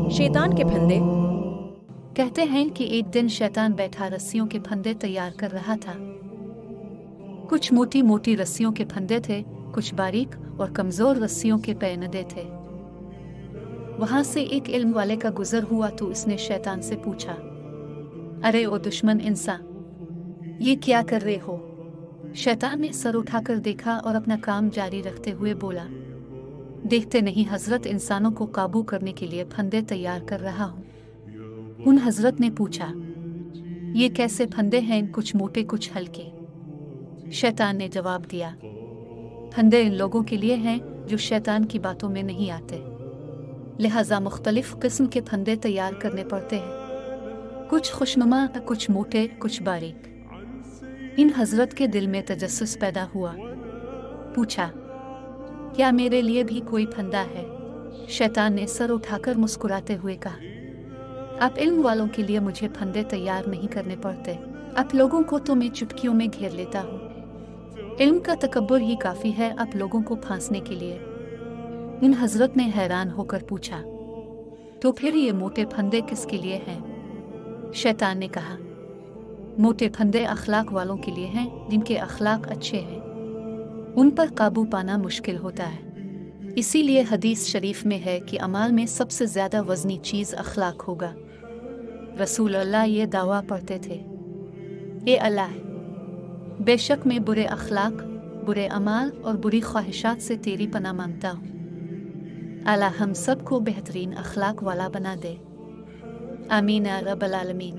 शैतान के फंदे। कहते हैं कि एक दिन शैतान बैठा रस्सियों के फंदे तैयार कर रहा था। कुछ मोटी मोटी रस्सियों के फंदे थे, कुछ बारीक और कमजोर रस्सियों के पैनदे थे। वहां से एक इल्म वाले का गुजर हुआ तो उसने शैतान से पूछा, अरे ओ दुश्मन इंसान, ये क्या कर रहे हो? शैतान ने सर उठाकर देखा और अपना काम जारी रखते हुए बोला, देखते नहीं हजरत, इंसानों को काबू करने के लिए फंदे तैयार कर रहा हूँ। उन हजरत ने पूछा, ये कैसे फंदे हैं, कुछ मोटे कुछ हल्के? शैतान ने जवाब दिया, फंदे इन लोगों के लिए हैं जो शैतान की बातों में नहीं आते, लिहाजा मुख्तलिफ किस्म के फंदे तैयार करने पड़ते हैं, कुछ खुशनुमा, कुछ मोटे, कुछ बारीक। इन हजरत के दिल में तजस्सुस पैदा हुआ। पूछा, क्या मेरे लिए भी कोई फंदा है? शैतान ने सर उठाकर मुस्कुराते हुए कहा, आप इल्म वालों के लिए मुझे फंदे तैयार नहीं करने पड़ते, आप लोगों को तो मैं चुटकियों में घेर लेता हूँ। इल्म का तकब्बुर ही काफ़ी है आप लोगों को फांसने के लिए। इन हजरत ने हैरान होकर पूछा, तो फिर ये मोटे फंदे किसके लिए हैं? शैतान ने कहा, मोटे फंदे अखलाक वालों के लिए हैं जिनके अखलाक अच्छे हैं, उन पर काबू पाना मुश्किल होता है। इसीलिए हदीस शरीफ में है कि अमाल में सबसे ज़्यादा वज़नी चीज़ अखलाक होगा। रसूल अल्लाह ये दावा पढ़ते थे, ए अल्लाह, बेशक मैं बुरे अखलाक, बुरे अमाल और बुरी ख्वाहिशात से तेरी पनाह मांगता हूँ। अल्लाह हम सब को बेहतरीन अखलाक वाला बना दे। आमीन या रब्बल आलमीन।